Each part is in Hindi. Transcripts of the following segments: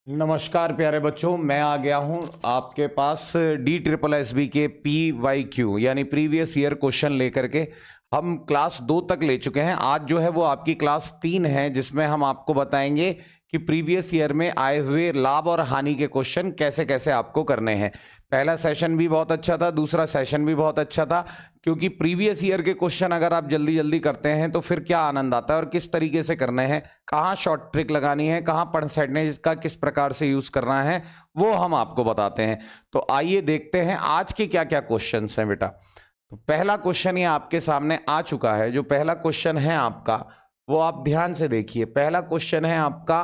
नमस्कार प्यारे बच्चों, मैं आ गया हूं आपके पास DSSB के PYQ यानी प्रीवियस ईयर क्वेश्चन लेकर के। हम क्लास 2 तक ले चुके हैं। आज जो है वो आपकी क्लास 3 है, जिसमें हम आपको बताएंगे कि प्रीवियस ईयर में आए हुए लाभ और हानि के क्वेश्चन कैसे कैसे आपको करने हैं। पहला सेशन भी बहुत अच्छा था, दूसरा सेशन भी बहुत अच्छा था, क्योंकि प्रीवियस ईयर के क्वेश्चन अगर आप जल्दी जल्दी करते हैं तो फिर क्या आनंद आता है और किस तरीके से करने हैं, कहाँ शॉर्ट ट्रिक लगानी है, कहाँ परसेंटेज का किस प्रकार से यूज करना है, वो हम आपको बताते हैं। तो आइए देखते हैं आज के क्या क्या क्वेश्चन हैं बेटा। तो पहला क्वेश्चन ये आपके सामने आ चुका है। जो पहला क्वेश्चन है आपका वो आप ध्यान से देखिए। पहला क्वेश्चन है आपका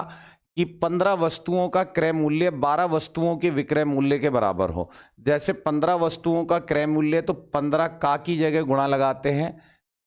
कि 15 वस्तुओं का क्रय मूल्य 12 वस्तुओं के विक्रय मूल्य के बराबर हो। जैसे 15 वस्तुओं का क्रय मूल्य, तो 15 का की जगह गुणा लगाते हैं,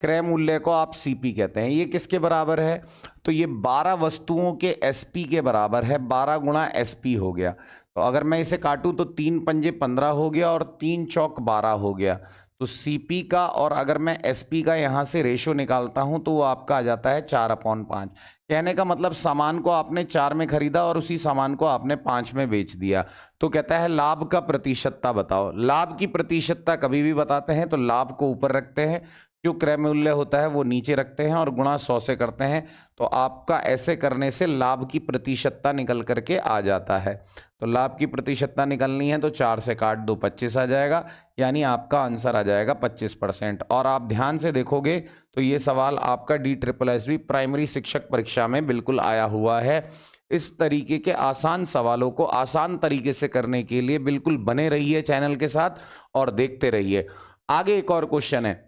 क्रय मूल्य को आप CP कहते हैं। ये किसके बराबर है? तो ये 12 वस्तुओं के SP के बराबर है। 12 गुणा SP हो गया। तो अगर मैं इसे काटूं तो 3 पंजे 15 हो गया और 3 चौक 12 हो गया। तो CP का और अगर मैं SP का यहां से रेशो निकालता हूं तो वो आपका आ जाता है 4/5। कहने का मतलब सामान को आपने 4 में खरीदा और उसी सामान को आपने 5 में बेच दिया। तो कहता है लाभ का प्रतिशतता बताओ। लाभ की प्रतिशतता कभी भी बताते हैं तो लाभ को ऊपर रखते हैं, जो क्रय मूल्य होता है वो नीचे रखते हैं और गुणा 100 से करते हैं। तो आपका ऐसे करने से लाभ की प्रतिशतता निकल करके आ जाता है। तो लाभ की प्रतिशतता निकलनी है तो 4 से काट दो, 25 आ जाएगा, यानी आपका आंसर आ जाएगा 25%। और आप ध्यान से देखोगे तो ये सवाल आपका DSSB प्राइमरी शिक्षक परीक्षा में बिल्कुल आया हुआ है। इस तरीके के आसान सवालों को आसान तरीके से करने के लिए बिल्कुल बने रहिए चैनल के साथ और देखते रहिए। आगे एक और क्वेश्चन है।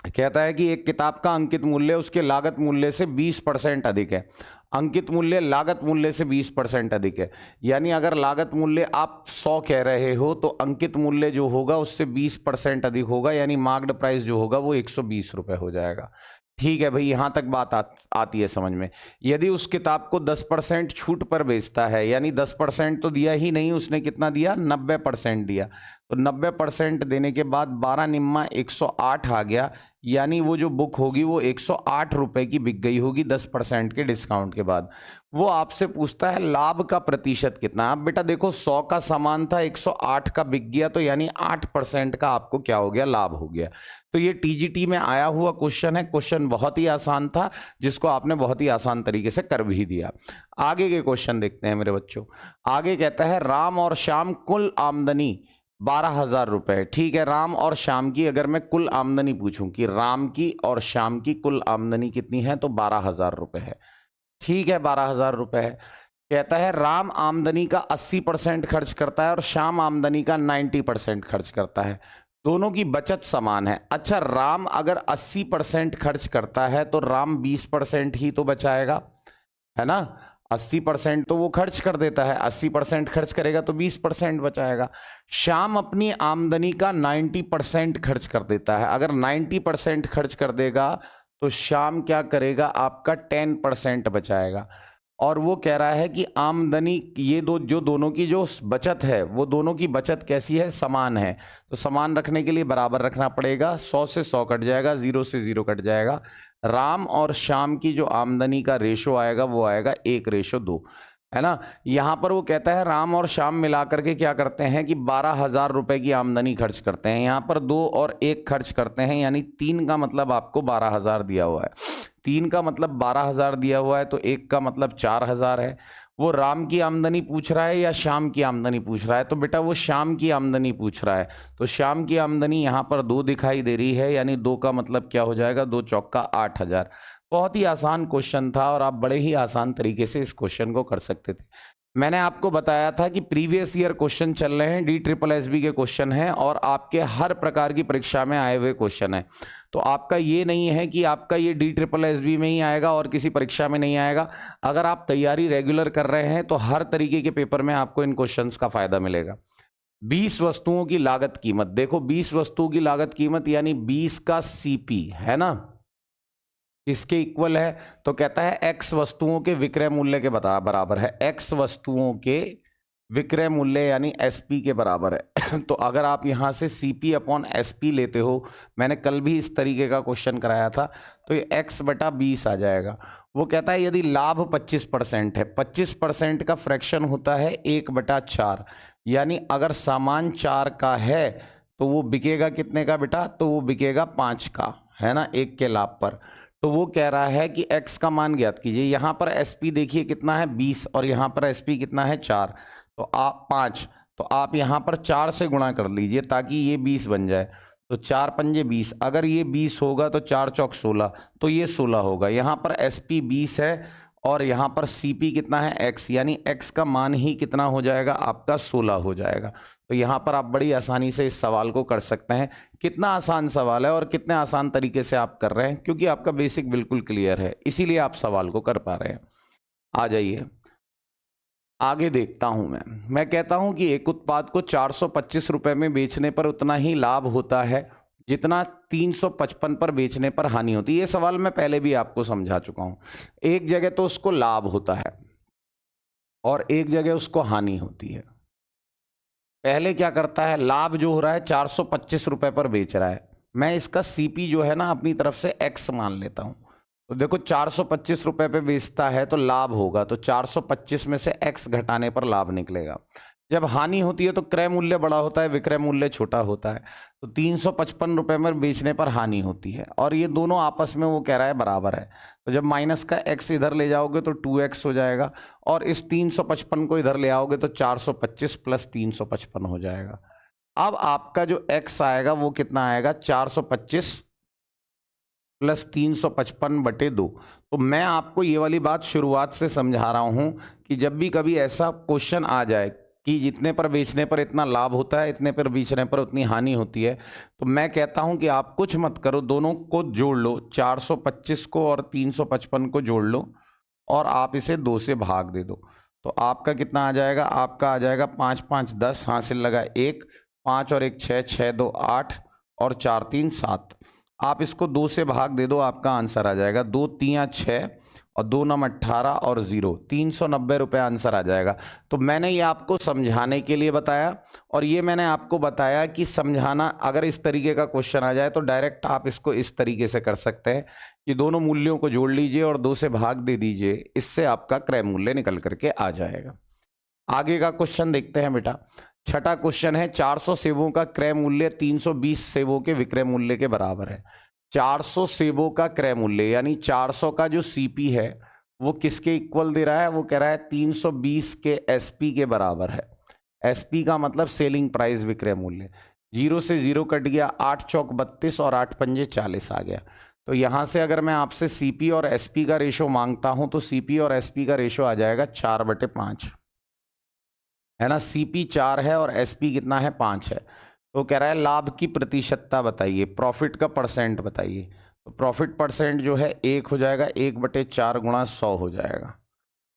कहता है कि एक किताब का अंकित मूल्य उसके लागत मूल्य से 20% अधिक है। अंकित मूल्य लागत मूल्य से 20% अधिक है, यानी अगर लागत मूल्य आप 100 कह रहे हो तो अंकित मूल्य जो होगा उससे 20% अधिक होगा, यानी मार्क्ड प्राइस जो होगा वो 120 रुपये हो जाएगा। ठीक है भाई, यहां तक बात आती है समझ में। यदि उस किताब को 10% छूट पर बेचता है, यानी 10% तो दिया ही नहीं, उसने कितना दिया? 90% दिया। तो 90% देने के बाद 12 निम्मा 108 आ गया, यानी वो जो बुक होगी वो 108 रुपए की बिक गई होगी 10% के डिस्काउंट के बाद। वो आपसे पूछता है लाभ का प्रतिशत कितना। अब बेटा देखो, 100 का सामान था, 108 का बिक गया, तो यानी 8% का आपको क्या हो गया? लाभ हो गया। तो ये TGT में आया हुआ क्वेश्चन है। क्वेश्चन बहुत ही आसान था, जिसको आपने बहुत ही आसान तरीके से कर भी दिया। आगे के क्वेश्चन देखते हैं मेरे बच्चों। आगे कहता है राम और श्याम कुल आमदनी 12,000 रुपए। ठीक है, राम और श्याम की अगर मैं कुल आमदनी पूछूं कि राम की और श्याम की कुल आमदनी कितनी है, तो 12,000 रुपए है। ठीक है, 12,000 रुपए है। कहता है राम आमदनी का 80% खर्च करता है और श्याम आमदनी का 90% खर्च करता है। दोनों की बचत समान है। अच्छा, राम अगर 80% खर्च करता है तो राम 20% ही तो बचाएगा, है ना। 80% तो वो खर्च कर देता है, 80% खर्च करेगा तो 20% बचाएगा। श्याम अपनी आमदनी का 90% खर्च कर देता है। अगर 90% खर्च कर देगा तो श्याम क्या करेगा? आपका 10% बचाएगा। और वो कह रहा है कि आमदनी, ये दोनों की जो बचत है वो दोनों की बचत कैसी है? समान है। तो समान रखने के लिए बराबर रखना पड़ेगा। 100 से 100 कट जाएगा, 0 से 0 कट जाएगा। राम और श्याम की जो आमदनी का रेशो आएगा वो आएगा 1:2, है ना। यहां पर वो कहता है राम और श्याम मिलाकर के क्या करते हैं कि 12,000 रुपए की आमदनी खर्च करते हैं। यहां पर 2 और 1 खर्च करते हैं, यानी 3 का मतलब आपको 12,000 दिया हुआ है। 3 का मतलब 12,000 दिया हुआ है, तो 1 का मतलब 4,000 है। वो राम की आमदनी पूछ रहा है या श्याम की आमदनी पूछ रहा है? तो बेटा वो श्याम की आमदनी पूछ रहा है। तो श्याम की आमदनी यहाँ पर 2 दिखाई दे रही है, यानी 2 का मतलब क्या हो जाएगा? 2 चौका 8,000। बहुत ही आसान क्वेश्चन था और आप बड़े ही आसान तरीके से इस क्वेश्चन को कर सकते थे। मैंने आपको बताया था कि प्रीवियस ईयर क्वेश्चन चल रहे हैं, DSSB के क्वेश्चन हैं और आपके हर प्रकार की परीक्षा में आए हुए क्वेश्चन हैं। तो आपका ये नहीं है कि आपका ये DSSB में ही आएगा और किसी परीक्षा में नहीं आएगा। अगर आप तैयारी रेगुलर कर रहे हैं तो हर तरीके के पेपर में आपको इन क्वेश्चंस का फायदा मिलेगा। 20 वस्तुओं की लागत कीमत, देखो 20 वस्तुओं की लागत कीमत यानी 20 का CP, है ना, इसके इक्वल है। तो कहता है X वस्तुओं के विक्रय मूल्य के बराबर है। X वस्तुओं के विक्रय मूल्य यानी एसपी के बराबर है। तो अगर आप यहाँ से सीपी अपॉन एसपी लेते हो, मैंने कल भी इस तरीके का क्वेश्चन कराया था, तो ये x बटा 20 आ जाएगा। वो कहता है यदि लाभ 25% है, 25% का फ्रैक्शन होता है 1/4, यानी अगर सामान 4 का है तो वो बिकेगा कितने का बेटा? तो वो बिकेगा 5 का, है ना, 1 के लाभ पर। तो वो कह रहा है कि x का मान ज्ञात कीजिए। यहाँ पर एसपी देखिए कितना है 20 और यहाँ पर एसपी कितना है 4, तो आप 5, तो आप यहाँ पर 4 से गुणा कर लीजिए ताकि ये 20 बन जाए। तो 4 पंजे 20, अगर ये 20 होगा तो 4 चौक 16, तो ये 16 होगा। यहाँ पर एसपी 20 है और यहाँ पर सीपी कितना है x, यानी x का मान ही कितना हो जाएगा आपका 16 हो जाएगा। तो यहाँ पर आप बड़ी आसानी से इस सवाल को कर सकते हैं। कितना आसान सवाल है और कितने आसान तरीके से आप कर रहे हैं, क्योंकि आपका बेसिक बिल्कुल क्लियर है, इसीलिए आप सवाल को कर पा रहे हैं। आ जाइए आगे देखता हूं। मैं कहता हूं कि एक उत्पाद को 425 रुपए में बेचने पर उतना ही लाभ होता है जितना 355 पर बेचने पर हानि होती है। ये सवाल मैं पहले भी आपको समझा चुका हूं। एक जगह तो उसको लाभ होता है और एक जगह उसको हानि होती है। पहले क्या करता है, लाभ जो हो रहा है 425 रुपए पर बेच रहा है, मैं इसका सीपी जो है ना अपनी तरफ से एक्स मान लेता हूं। तो देखो 425 रुपए पे बेचता है तो लाभ होगा, तो 425 में से x घटाने पर लाभ निकलेगा। जब हानि होती है तो क्रय मूल्य बड़ा होता है, विक्रय मूल्य छोटा होता है। तो 355 रुपए में बेचने पर हानि होती है और ये दोनों आपस में वो कह रहा है बराबर है। तो जब माइनस का x इधर ले जाओगे तो 2x हो जाएगा और इस 355 को इधर ले आओगे तो 425 प्लस 355 हो जाएगा। अब आपका जो x आएगा वो कितना आएगा, 425 प्लस 355/2। तो मैं आपको ये वाली बात शुरुआत से समझा रहा हूं कि जब भी कभी ऐसा क्वेश्चन आ जाए कि जितने पर बेचने पर इतना लाभ होता है, इतने पर बेचने पर उतनी हानि होती है, तो मैं कहता हूं कि आप कुछ मत करो, दोनों को जोड़ लो, 425 को और 355 को जोड़ लो और आप इसे 2 से भाग दे दो। तो आपका कितना आ जाएगा, आपका आ जाएगा 5 5 10, हासिल लगा 1, 5 और 1 6, 6 2 8 और 4 3 7। आप इसको 2 से भाग दे दो, आपका आंसर आ जाएगा 2 3 6 और 2 9 18 और 0, 390 रुपये आंसर आ जाएगा। तो मैंने ये आपको समझाने के लिए बताया और ये मैंने आपको बताया कि समझाना, अगर इस तरीके का क्वेश्चन आ जाए तो डायरेक्ट आप इसको इस तरीके से कर सकते हैं कि दोनों मूल्यों को जोड़ लीजिए और 2 से भाग दे दीजिए, इससे आपका क्रय मूल्य निकल करके आ जाएगा। आगे का क्वेश्चन देखते हैं बेटा। छठा क्वेश्चन है, 400 सेबों का क्रय मूल्य 320 सेबों के विक्रय मूल्य के बराबर है। 400 सेबों का क्रय मूल्य यानी 400 का जो सीपी है वो किसके इक्वल दे रहा है, वो कह रहा है 320 के एसपी के बराबर है। एसपी का मतलब सेलिंग प्राइस, विक्रय मूल्य। 0 से 0 कट गया, 8 चौक 32 और 8 पंजे 40 आ गया। तो यहां से अगर मैं आपसे सीपी और एसपी का रेशो मांगता हूं तो सीपी और एसपी का रेशो आ जाएगा 4/5, है ना। सीपी 4 है और एसपी कितना है, 5 है। तो कह रहा है लाभ की प्रतिशतता बताइए, प्रॉफिट का परसेंट बताइए। तो प्रॉफिट परसेंट जो है 1 हो जाएगा, 1/4 गुणा 100 हो जाएगा,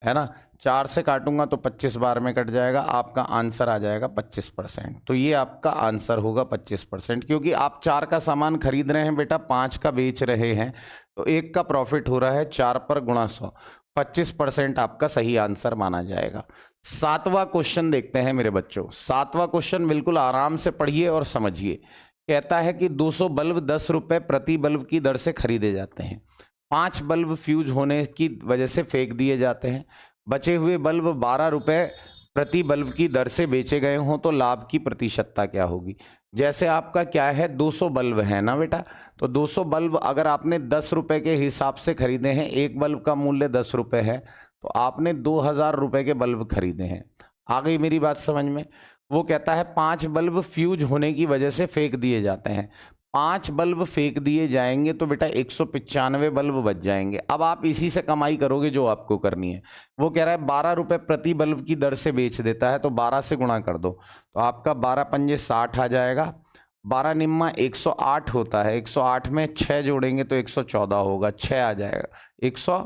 है ना। 4 से काटूंगा तो 25 बार में कट जाएगा, आपका आंसर आ जाएगा 25%। तो ये आपका आंसर होगा 25%, क्योंकि आप 4 का सामान खरीद रहे हैं बेटा, 5 का बेच रहे हैं, तो 1 का प्रॉफिट हो रहा है 4 पर गुणा 100, 25% आपका सही आंसर माना जाएगा। 7वां क्वेश्चन देखते हैं मेरे बच्चों। 7वां क्वेश्चन बिल्कुल आराम से पढ़िए और समझिए। कहता है कि 200 बल्ब 10 रुपए प्रति बल्ब की दर से खरीदे जाते हैं। 5 बल्ब फ्यूज होने की वजह से फेंक दिए जाते हैं। बचे हुए बल्ब 12 रुपए प्रति बल्ब की दर से बेचे गए हों तो लाभ की प्रतिशतता क्या होगी। जैसे आपका क्या है, 200 बल्ब है ना बेटा, तो 200 बल्ब अगर आपने 10 रुपए के हिसाब से खरीदे हैं, एक बल्ब का मूल्य 10 रुपए है, तो आपने 2000 रुपए के बल्ब खरीदे हैं। आ गई मेरी बात समझ में। वो कहता है 5 बल्ब फ्यूज होने की वजह से फेंक दिए जाते हैं। 5 बल्ब फेंक दिए जाएंगे तो बेटा 195 बल्ब बच जाएंगे। अब आप इसी से कमाई करोगे जो आपको करनी है। वो कह रहा है 12 रुपए प्रति बल्ब की दर से बेच देता है, तो 12 से गुणा कर दो, तो आपका 12 पंजे 60 आ जाएगा। 12 निम्मा 108 होता है, 108 में 6 जोड़ेंगे तो 114 होगा, 6 आ जाएगा।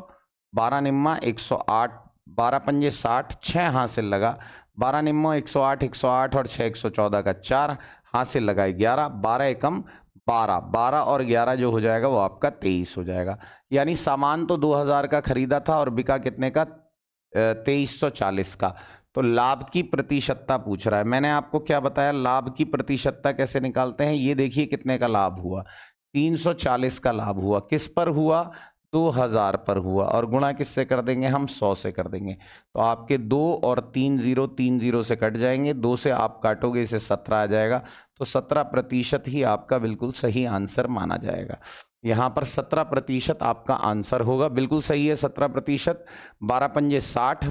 12 निम्मा 108, 12 पंजे 60, 6 हासिल लगा। 12 निम्मा 108, 108 और 6 114 का 4 हासिल लगा 11, 12 एकम 12, 12 और 11 जो हो जाएगा वो आपका 23 हो जाएगा। यानी सामान तो 2000 का खरीदा था और बिका कितने का, 2340 का। तो लाभ की प्रतिशतता पूछ रहा है। मैंने आपको क्या बताया, लाभ की प्रतिशतता कैसे निकालते हैं। ये देखिए कितने का लाभ हुआ, 340 का लाभ हुआ। किस पर हुआ, 2000 पर हुआ, और गुणा किससे कर देंगे हम, 100 से कर देंगे। तो आपके 2 और 3 जीरो 3 जीरो से कट जाएंगे, 2 से आप काटोगे इसे 17 आ जाएगा। तो 17% ही आपका बिल्कुल सही आंसर माना जाएगा। यहाँ पर 17% आपका आंसर होगा, बिल्कुल सही है 17%। 12 पंजे 60,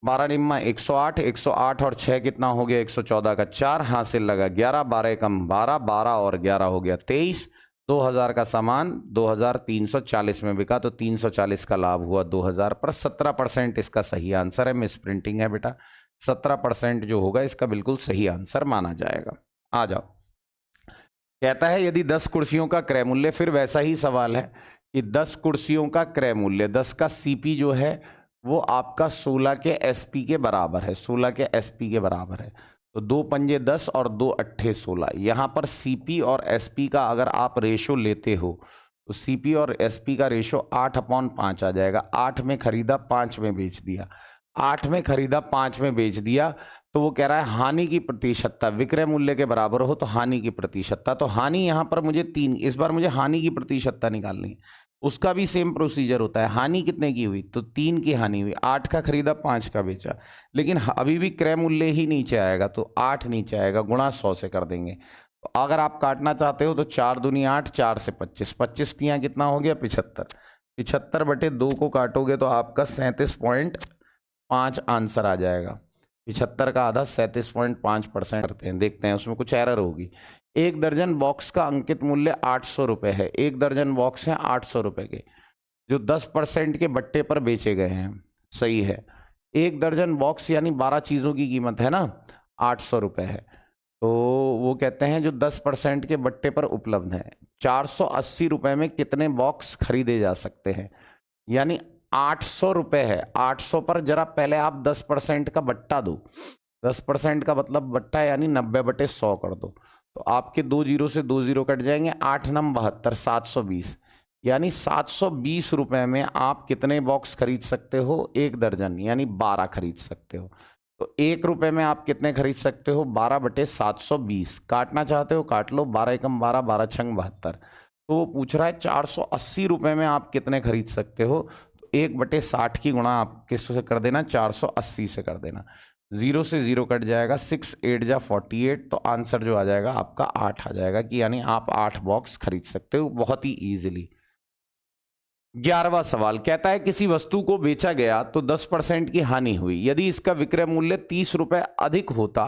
12 निम्मा 108, 108 और 6 कितना हो गया, 114 का 4 हासिल लगा 11, 12 कम 12, 12 और 11 हो गया 23। 2000 का सामान 2340 में बिका, तो 340 का लाभ हुआ 2000 पर। 17% इसका सही आंसर है। मिस प्रिंटिंग है बेटा, 17% जो होगा इसका बिल्कुल सही आंसर माना जाएगा। आ जाओ, कहता है यदि 10 कुर्सियों का क्रय मूल्य, फिर वैसा ही सवाल है कि 10 कुर्सियों का क्रय मूल्य, 10 का सीपी जो है वो आपका 16 के एसपी के बराबर है, 16 के एसपी के बराबर है। तो 2 पंजे 10 और 2 अट्ठे 16। यहाँ पर सीपी और एसपी का अगर आप रेशो लेते हो तो सीपी और एसपी का रेशो 8/5 आ जाएगा। 8 में खरीदा 5 में बेच दिया, 8 में खरीदा 5 में बेच दिया। तो वो कह रहा है हानि की प्रतिशतता, विक्रय मूल्य के बराबर हो तो हानि की प्रतिशतता। तो हानि यहाँ पर मुझे 3, इस बार मुझे हानि की प्रतिशतता निकालनी है। उसका भी सेम प्रोसीजर होता है। हानि कितने की हुई, तो 3 की हानि हुई। 8 का खरीदा 5 का बेचा, लेकिन अभी भी क्रय मूल्य ही नीचे आएगा, तो 8 नीचे आएगा, गुणा 100 से कर देंगे। तो अगर आप काटना चाहते हो तो 4 दूनी 8, 4 से 25, 25 तियाँ कितना हो गया 75, 75/2 को काटोगे तो आपका 37.5 आंसर आ जाएगा। 75 का आधा 37.5% करते हैं, देखते हैं उसमें कुछ एरर होगी। 1 दर्जन बॉक्स का अंकित मूल्य 800 रुपये है। 1 दर्जन बॉक्स हैं 800 रुपये के, जो 10% के बट्टे पर बेचे गए हैं। सही है, 1 दर्जन बॉक्स यानी 12 चीज़ों की कीमत है ना, 800 रुपये है। तो वो कहते हैं जो 10% के बट्टे पर उपलब्ध है, 480 रुपये में कितने बॉक्स खरीदे जा सकते हैं। यानी 800 रुपये है, 800 पर जरा पहले आप 10% का बट्टा दो। 10% का मतलब बट्टा यानी 90/100 कर दो। तो आपके 2 जीरो से 2 जीरो कट जाएंगे, 8 नम 72, 720। यानी 720 रुपये में आप कितने बॉक्स खरीद सकते हो, 1 दर्जन यानी 12 खरीद सकते हो। तो 1 रुपये में आप कितने खरीद सकते हो, 12/720। काटना चाहते हो काट लो, 12 एकम 12, 12 छंग 72। तो वो पूछ रहा है 480 रुपये में आप कितने खरीद सकते हो। तो 1/60 की गुणा आप किससे कर देना, 480 से कर देना। 0 से 0 कट जाएगा, 6 8 जा 48। तो आंसर जो आ जाएगा आपका 8 आ जाएगा, कि यानी आप 8 बॉक्स खरीद सकते हो बहुत ही ईजिली। 11वां सवाल कहता है किसी वस्तु को बेचा गया तो 10% की हानि हुई। यदि इसका विक्रय मूल्य 30 रुपये अधिक होता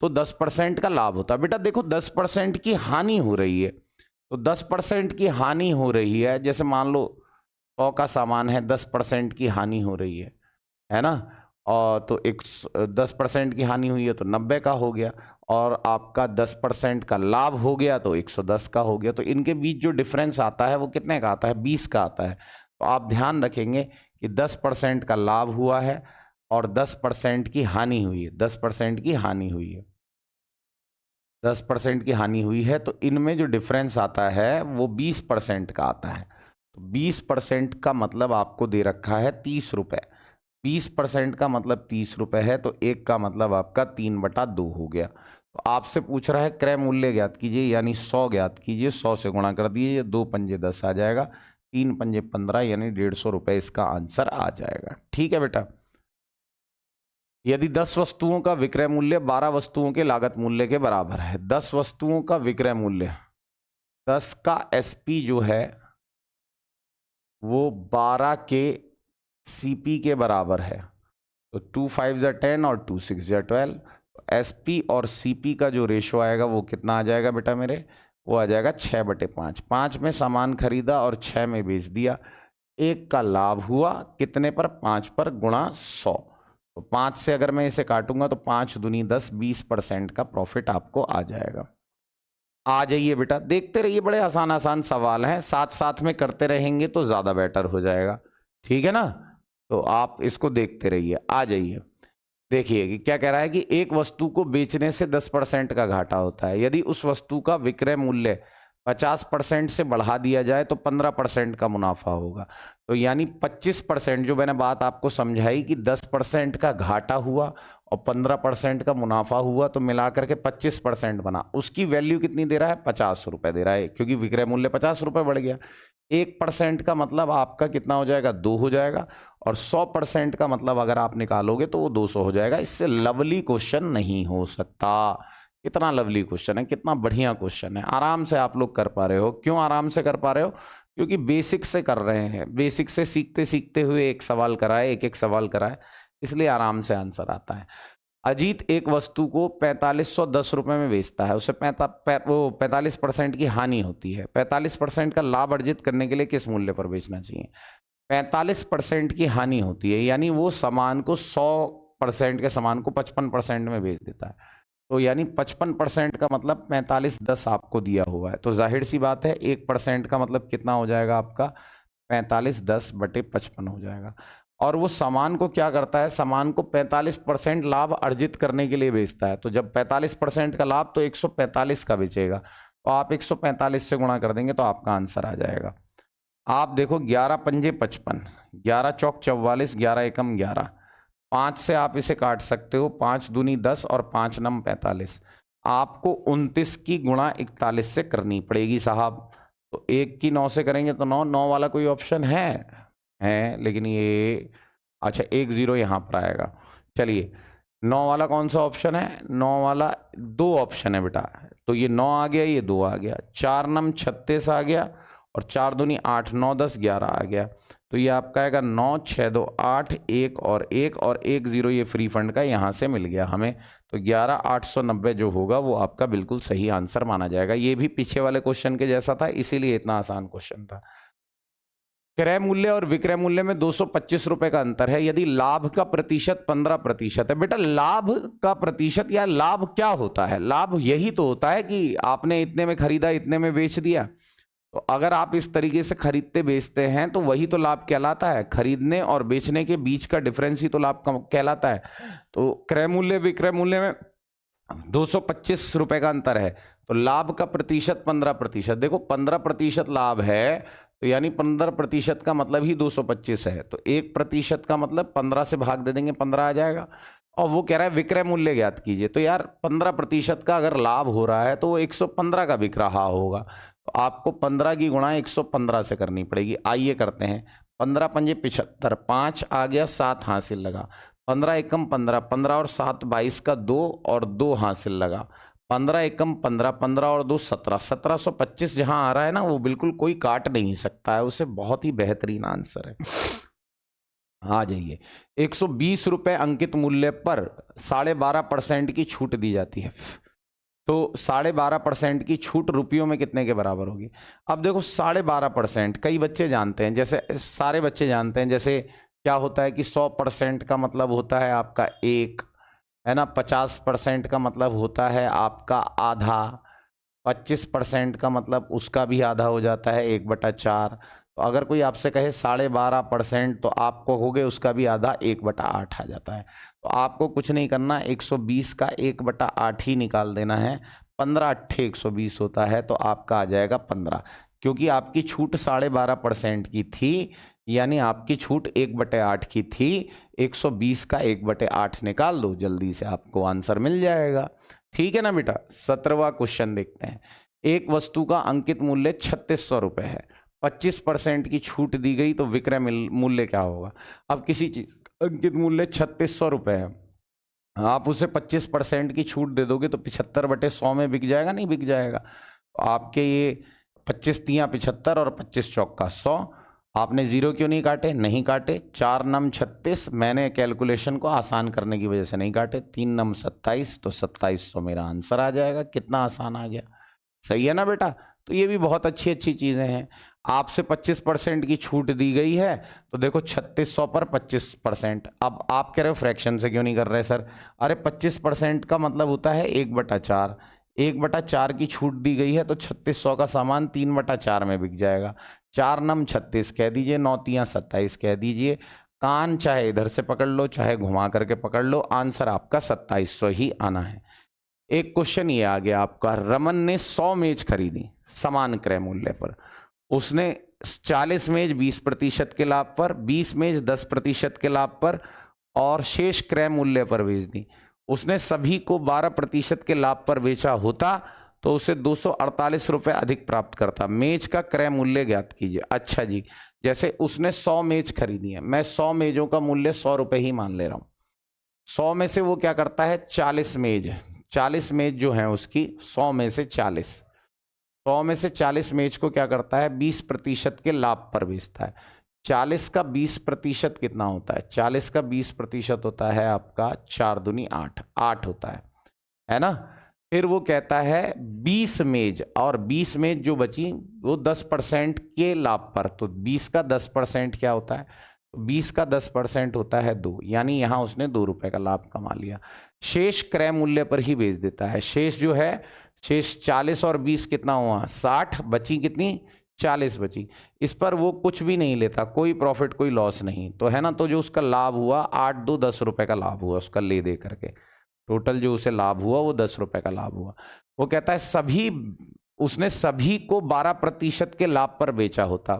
तो 10% का लाभ होता। बेटा देखो 10% की हानि हो रही है, तो 10% की हानि हो रही है। जैसे मान लो 100 का सामान है, 10% की हानि हो रही है ना। और तो 10% की हानि हुई है तो 90 का हो गया, और आपका 10% का लाभ हो गया तो 110 का हो गया। तो इनके बीच जो डिफरेंस आता है वो कितने का आता है, 20 का आता है। तो आप ध्यान रखेंगे कि 10% का लाभ हुआ है और 10% की हानि हुई है, 10% की हानि हुई है, 10% की हानि हुई है। तो इनमें जो डिफरेंस आता है वो 20% का आता है। तो 20% का मतलब आपको दे रखा है 30 रुपये। 20% का मतलब 30 रुपये है, तो 1 का मतलब आपका 3/2 हो गया। तो आपसे पूछ रहा है क्रय मूल्य ज्ञात कीजिए, यानी 100 ज्ञात कीजिए। 100 से गुणा कर दिए, 2 पंजे 10 आ जाएगा, 3 पंजे 15, यानी 150 रुपये इसका आंसर आ जाएगा। ठीक है बेटा। यदि 10 वस्तुओं का विक्रय मूल्य 12 वस्तुओं के लागत मूल्य के बराबर है। 10 वस्तुओं का विक्रय मूल्य, 10 का एसपी जो है वो 12 के सीपी के बराबर है। तो 2 5 जा 10 और 2 6 जा 12। एसपी और सीपी का जो रेशो आएगा वो कितना आ जाएगा बेटा मेरे, वो आ जाएगा 6/5। 5 में सामान खरीदा और 6 में बेच दिया। 1 का लाभ हुआ कितने पर, 5 पर, गुणा 100। तो 5 से अगर मैं इसे काटूंगा तो 5 दूनी 10, 20% का प्रॉफिट आपको आ जाएगा। आ जाइए बेटा, देखते रहिए, बड़े आसान आसान सवाल हैं, साथ साथ में करते रहेंगे तो ज़्यादा बेटर हो जाएगा। ठीक है ना, तो आप इसको देखते रहिए। आ जाइए, देखिए कि क्या कह रहा है कि एक वस्तु को बेचने से 10% का घाटा होता है। यदि उस वस्तु का विक्रय मूल्य 50% से बढ़ा दिया जाए तो 15% का मुनाफा होगा। तो यानी 25%, जो मैंने बात आपको समझाई कि 10% का घाटा हुआ और 15% का मुनाफा हुआ, तो मिलाकर के 25% बना। उसकी वैल्यू कितनी दे रहा है? 50 रुपए दे रहा है, क्योंकि विक्रय मूल्य 50 रुपए बढ़ गया। 1% का मतलब आपका कितना हो जाएगा? 2 हो जाएगा। और 100% का मतलब अगर आप निकालोगे तो वो 200 हो जाएगा। इससे लवली क्वेश्चन नहीं हो सकता। कितना लवली क्वेश्चन है, कितना बढ़िया क्वेश्चन है। आराम से आप लोग कर पा रहे हो। क्यों आराम से कर पा रहे हो? क्योंकि बेसिक से कर रहे हैं। बेसिक से सीखते सीखते हुए एक सवाल कराए, एक एक सवाल कराए, इसलिए आराम से आंसर आता है। अजीत एक वस्तु को 4510 रुपए में बेचता है, उसे 45% की हानि होती है। 45% का लाभ अर्जित करने के लिए किस मूल्य पर बेचना चाहिए? 45% की हानि होती है, यानी वो सामान को 100% के सामान को 55% में बेच देता है। तो यानी 55% का मतलब 4510 आपको दिया हुआ है, तो जाहिर सी बात है 1% का मतलब कितना हो जाएगा आपका? 4510/55 हो जाएगा। और वो सामान को क्या करता है? सामान को 45% लाभ अर्जित करने के लिए बेचता है। तो जब 45% का लाभ, तो 145 का बेचेगा। तो आप 145 से गुणा कर देंगे तो आपका आंसर आ जाएगा। आप देखो 11 पंजे 55, 11 चौक 44, 11 एकम 11, 5 से आप इसे काट सकते हो, 5 दूनी 10 और 5 नम 45। आपको 29 की गुणा 41 से करनी पड़ेगी साहब। तो 1 की 9 से करेंगे तो 9, 9 वाला कोई ऑप्शन है, लेकिन ये अच्छा 1 0 यहाँ पर आएगा। चलिए 9 वाला कौन सा ऑप्शन है? 9 वाला 2 ऑप्शन है बेटा। तो ये 9 आ गया, ये 2 आ गया। 4 नम 36 आ गया और 4 दूनी 8, 9 10 11 आ गया। तो ये आपका आएगा 9 6 2 8, 1 और 1 0, ये फ्री फंड का यहाँ से मिल गया हमें। तो 11,890 जो होगा वो आपका बिल्कुल सही आंसर माना जाएगा। ये भी पीछे वाले क्वेश्चन के जैसा था, इसीलिए इतना आसान क्वेश्चन था। क्रय मूल्य और विक्रय मूल्य में 225 रुपए का अंतर है, यदि लाभ का प्रतिशत 15% है। बेटा लाभ का प्रतिशत या लाभ क्या होता है? लाभ यही तो होता है कि आपने इतने में खरीदा, इतने में बेच दिया। तो अगर आप इस तरीके से खरीदते बेचते हैं तो वही तो लाभ कहलाता है। खरीदने और बेचने के बीच का डिफरेंस ही तो लाभ कहलाता है। तो क्रय मूल्य विक्रय मूल्य में 225 रुपए का अंतर है, तो लाभ का प्रतिशत 15%। देखो 15% लाभ है, तो यानी 15% का मतलब ही 225 है। तो 1% का मतलब 15 से भाग दे देंगे, 15 आ जाएगा। और वो कह रहा है विक्रय मूल्य ज्ञात कीजिए। तो यार 15% का अगर लाभ हो रहा है तो वो 115 का बिक रहा होगा। तो आपको 15 की गुणा 115 से करनी पड़ेगी। आइए करते हैं। 15 पंजे 75, 5 आ गया, 7 हासिल लगा। 15 एकम 15, 15 और 7 22 का 2 और 2 हासिल लगा। 15 एकम 15, 15 और 2 17, 1725 जहां आ रहा है ना, वो बिल्कुल कोई काट नहीं सकता है उसे। बहुत ही बेहतरीन आंसर है। आ जाइए। 120 रुपए अंकित मूल्य पर 12.5% की छूट दी जाती है। तो 12.5% की छूट रुपयों में कितने के बराबर होगी? अब देखो 12.5%, कई बच्चे जानते हैं, जैसे सारे बच्चे जानते हैं, जैसे क्या होता है कि 100% का मतलब होता है आपका 1, है ना। 50% का मतलब होता है आपका आधा। 25% का मतलब उसका भी आधा हो जाता है, 1/4। तो अगर कोई आपसे कहे 12.5%, तो आपको हो गए उसका भी आधा, 1/8 आ जाता है। तो आपको कुछ नहीं करना, 120 का 1/8 ही निकाल देना है। 15 8 120 होता है, तो आपका आ जाएगा 15। क्योंकि आपकी छूट 12.5% की थी, यानी आपकी छूट 1/8 की थी। 120 का 1/8 निकाल दो, जल्दी से आपको आंसर मिल जाएगा। ठीक है ना बेटा। 17वां क्वेश्चन देखते हैं। एक वस्तु का अंकित मूल्य 3600 रुपए है, 25% की छूट दी गई, तो विक्रय मूल्य क्या होगा? अब किसी चीज अंकित मूल्य 3600 रुपए है, आप उसे 25% की छूट दे दोगे तो 75/100 में बिक जाएगा, नहीं बिक जाएगा? तो आपके ये 25 तियां 75 और 25 चौका 100। आपने जीरो क्यों नहीं काटे? नहीं काटे। 4 नम 36, मैंने कैलकुलेशन को आसान करने की वजह से नहीं काटे। 3 नम 27, तो 2700 मेरा आंसर आ जाएगा। कितना आसान आ गया, सही है ना बेटा। तो ये भी बहुत अच्छी अच्छी चीजें हैं। आपसे 25% की छूट दी गई है, तो देखो 3600 पर 25%। अब आप कह रहे हो फ्रैक्शन से क्यों नहीं कर रहे सर? अरे 25% का मतलब होता है 1/4। 1/4 की छूट दी गई है, तो 3600 का सामान 3/4 में बिक जाएगा। 4 नम 36 कह दीजिए, 9 तियां 27 कह दीजिए। कान चाहे इधर से पकड़ लो, चाहे घुमा करके पकड़ लो, आंसर आपका 2700 ही आना है। एक क्वेश्चन ये आ गया आपका, रमन ने 100 मेज खरीदी समान क्रय मूल्य पर, उसने 40 मेज 20% के लाभ पर, 20 मेज 10% के लाभ पर और शेष क्रय मूल्य पर बेच दी। उसने सभी को 12% के लाभ पर बेचा होता तो उसे 248 रुपये अधिक प्राप्त करता। मेज का क्रय मूल्य ज्ञात कीजिए। अच्छा जी, जैसे उसने 100 मेज खरीदी है, मैं 100 मेजों का मूल्य 100 रुपये ही मान ले रहा हूँ। 100 में से वो क्या करता है, 40 मेज, 40 मेज जो है उसकी 100 में से 40 मेज को क्या करता है, 20% के लाभ पर बेचता है। 40 का 20% कितना होता है, 40 का 20% होता है आपका 4 दूनी 8, 8 होता है ना। फिर वो कहता है 20 मेज, और 20 मेज जो बची वो 10% के लाभ पर, तो 20 का 10% क्या होता है, 20 का 10% होता है 2, यानी यहां उसने 2 रुपए का लाभ कमा लिया। शेष क्रय मूल्य पर ही बेच देता है। शेष जो है, शेष 40 और 20 कितना हुआ, 60, बची कितनी, 40 बची। इस पर वो कुछ भी नहीं लेता, कोई प्रॉफिट कोई लॉस नहीं, तो है ना। तो जो उसका लाभ हुआ 8 2 10 रुपए का लाभ हुआ उसका, ले दे करके टोटल जो उसे लाभ हुआ वो 10 रुपए का लाभ हुआ। वो कहता है उसने सभी को 12% के लाभ पर बेचा होता,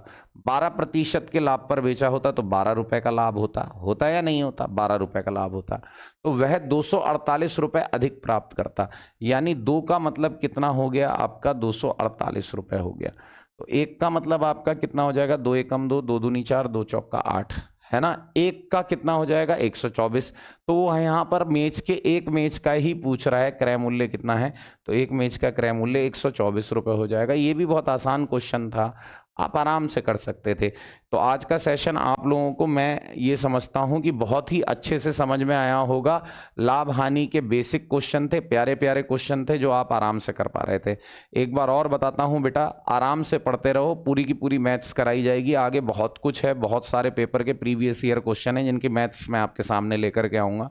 12% के लाभ पर बेचा होता तो 12 रुपए का लाभ होता या नहीं होता, 12 रुपए का लाभ होता, तो वह 248 रुपए अधिक प्राप्त करता। यानी 2 का मतलब कितना हो गया आपका, 248 रुपए हो गया। तो 1 का मतलब आपका कितना हो जाएगा, 2 एकम 2, 2 दूनी 4, 2 चौका 8, है ना। 1 का कितना हो जाएगा, 124। तो वो यहाँ पर मेज के एक मेज का ही पूछ रहा है क्रय मूल्य कितना है, तो एक मेज का क्रय मूल्य 124 रुपये हो जाएगा। ये भी बहुत आसान क्वेश्चन था, आप आराम से कर सकते थे। तो आज का सेशन आप लोगों को मैं ये समझता हूँ कि बहुत ही अच्छे से समझ में आया होगा। लाभ हानि के बेसिक क्वेश्चन थे, प्यारे प्यारे क्वेश्चन थे जो आप आराम से कर पा रहे थे। एक बार और बताता हूँ बेटा, आराम से पढ़ते रहो, पूरी की पूरी मैथ्स कराई जाएगी। आगे बहुत कुछ है, बहुत सारे पेपर के प्रीवियस ईयर क्वेश्चन हैं जिनकी मैथ्स मैं आपके सामने लेकर के आऊँगा।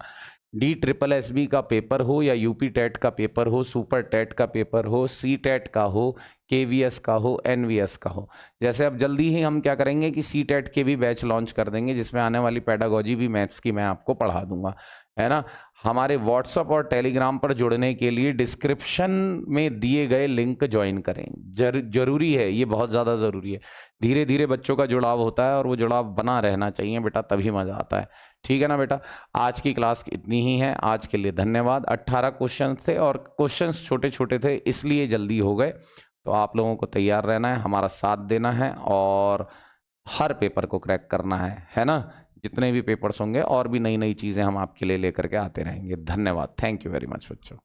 DSSB का पेपर हो या यूपी टेट का पेपर हो, सुपर टेट का पेपर हो, सी टेट का हो, KVS का हो, NVS का हो। जैसे अब जल्दी ही हम क्या करेंगे कि सी टेट के भी बैच लॉन्च कर देंगे, जिसमें आने वाली पेडागोजी भी मैथ्स की मैं आपको पढ़ा दूंगा, है ना। हमारे व्हाट्सएप और टेलीग्राम पर जुड़ने के लिए डिस्क्रिप्शन में दिए गए लिंक ज्वाइन करें। जरूरी है, ये बहुत ज़्यादा ज़रूरी है। धीरे धीरे बच्चों का जुड़ाव होता है और वो जुड़ाव बना रहना चाहिए बेटा, तभी मज़ा आता है। ठीक है ना बेटा। आज की क्लास इतनी ही है, आज के लिए धन्यवाद। 18 क्वेश्चन थे और क्वेश्चंस छोटे छोटे थे इसलिए जल्दी हो गए। तो आप लोगों को तैयार रहना है, हमारा साथ देना है और हर पेपर को क्रैक करना है ना। जितने भी पेपर्स होंगे और भी नई नई चीज़ें हम आपके लिए लेकर के आते रहेंगे। धन्यवाद, थैंक यू वेरी मच बच्चों।